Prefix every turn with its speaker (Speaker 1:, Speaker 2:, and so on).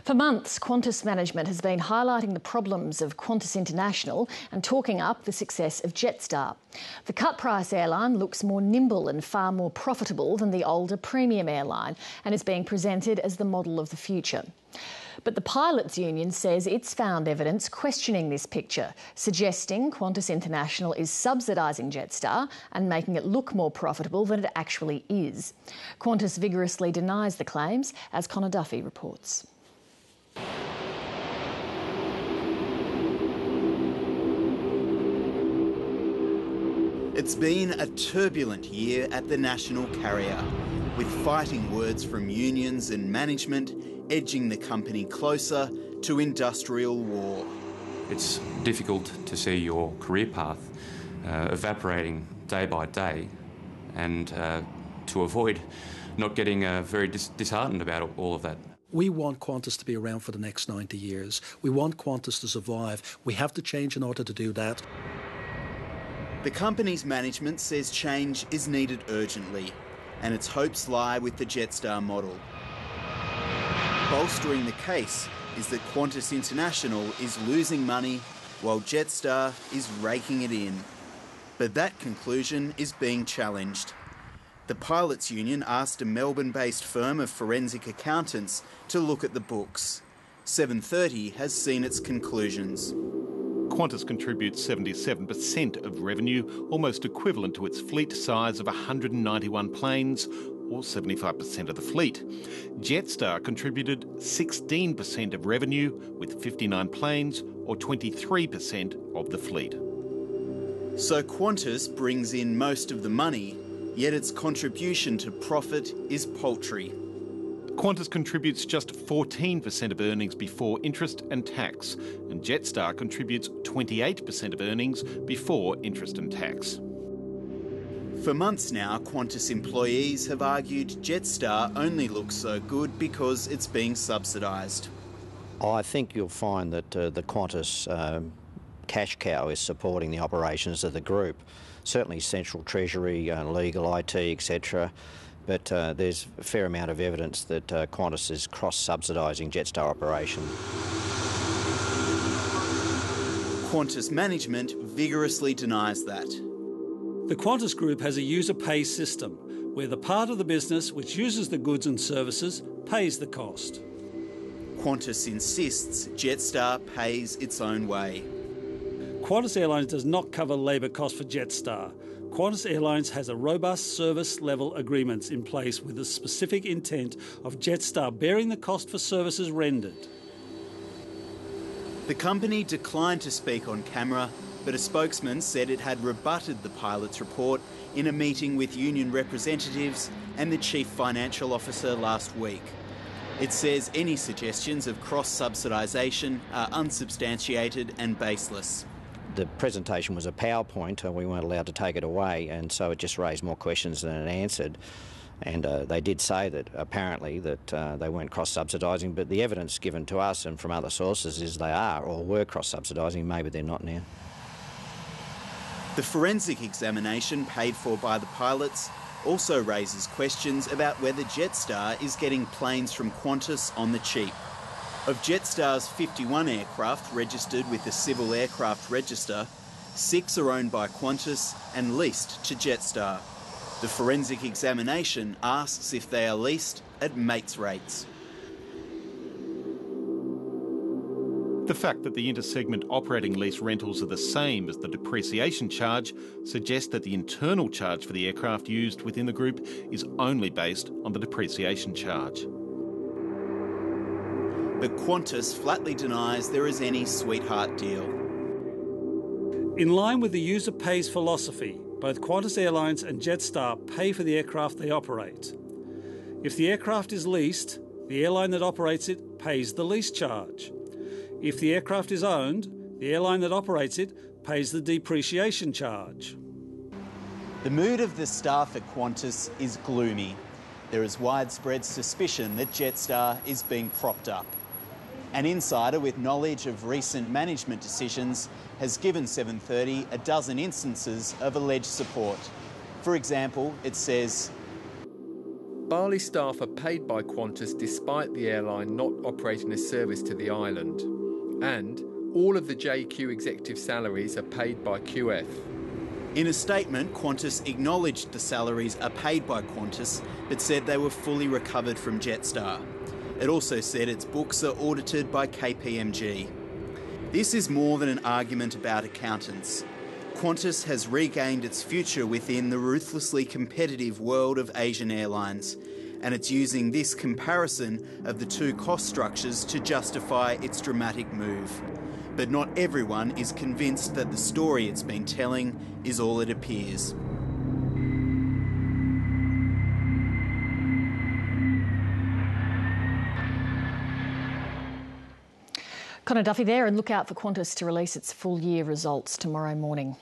Speaker 1: For months, Qantas management has been highlighting the problems of Qantas International and talking up the success of Jetstar. The cut-price airline looks more nimble and far more profitable than the older premium airline and is being presented as the model of the future. But the pilots' union says it's found evidence questioning this picture, suggesting Qantas International is subsidising Jetstar and making it look more profitable than it actually is. Qantas vigorously denies the claims, as Connor Duffy reports.
Speaker 2: It's been a turbulent year at the national carrier, with fighting words from unions and management edging the company closer to industrial war.
Speaker 3: It's difficult to see your career path evaporating day by day, and to avoid not getting very disheartened about all of that.
Speaker 4: We want Qantas to be around for the next 90 years. We want Qantas to survive. We have to change in order to do that.
Speaker 2: The company's management says change is needed urgently, and its hopes lie with the Jetstar model. Bolstering the case is that Qantas International is losing money while Jetstar is raking it in. But that conclusion is being challenged. The pilots' union asked a Melbourne-based firm of forensic accountants to look at the books. 730 has seen its conclusions.
Speaker 5: Qantas contributes 77% of revenue, almost equivalent to its fleet size of 191 planes, or 75% of the fleet. Jetstar contributed 16% of revenue, with 59 planes, or 23% of the fleet.
Speaker 2: So Qantas brings in most of the money, yet its contribution to profit is paltry.
Speaker 5: Qantas contributes just 14% of earnings before interest and tax, and Jetstar contributes 28% of earnings before interest and tax.
Speaker 2: For months now, Qantas employees have argued Jetstar only looks so good because it's being subsidised.
Speaker 6: I think you'll find that the Qantas cash cow is supporting the operations of the group. Certainly central treasury, legal, IT, etc. But there's a fair amount of evidence that Qantas is cross-subsidising Jetstar operation.
Speaker 2: Qantas management vigorously denies that.
Speaker 7: The Qantas Group has a user pay system where the part of the business which uses the goods and services pays the cost.
Speaker 2: Qantas insists Jetstar pays its own way.
Speaker 7: Qantas Airlines does not cover labour costs for Jetstar. Qantas Airlines has a robust service level agreements in place with the specific intent of Jetstar bearing the cost for services rendered.
Speaker 2: The company declined to speak on camera, but a spokesman said it had rebutted the pilot's report in a meeting with union representatives and the chief financial officer last week. It says any suggestions of cross-subsidisation are unsubstantiated and baseless.
Speaker 6: The presentation was a PowerPoint, we weren't allowed to take it away, and so it just raised more questions than it answered. And they did say that apparently that they weren't cross-subsidising, but the evidence given to us and from other sources is they are or were cross-subsidising. Maybe they're not now.
Speaker 2: The forensic examination paid for by the pilots also raises questions about whether Jetstar is getting planes from Qantas on the cheap. Of Jetstar's 51 aircraft registered with the Civil Aircraft Register, 6 are owned by Qantas and leased to Jetstar. The forensic examination asks if they are leased at mates rates.
Speaker 5: The fact that the inter-segment operating lease rentals are the same as the depreciation charge suggests that the internal charge for the aircraft used within the group is only based on the depreciation charge.
Speaker 2: But Qantas flatly denies there is any sweetheart deal.
Speaker 7: In line with the user pays philosophy, both Qantas Airlines and Jetstar pay for the aircraft they operate. If the aircraft is leased, the airline that operates it pays the lease charge. If the aircraft is owned, the airline that operates it pays the depreciation charge.
Speaker 2: The mood of the staff at Qantas is gloomy. There is widespread suspicion that Jetstar is being propped up. An insider with knowledge of recent management decisions has given 730 a dozen instances of alleged support. For example, it says,
Speaker 8: Bali staff are paid by Qantas despite the airline not operating a service to the island. And all of the JQ executive salaries are paid by QF.
Speaker 2: In a statement, Qantas acknowledged the salaries are paid by Qantas, but said they were fully recovered from Jetstar. It also said its books are audited by KPMG. This is more than an argument about accountants. Qantas has regained its future within the ruthlessly competitive world of Asian airlines, and it's using this comparison of the two cost structures to justify its dramatic move. But not everyone is convinced that the story it's been telling is all it appears.
Speaker 1: Connor Duffy there, and look out for Qantas to release its full year results tomorrow morning.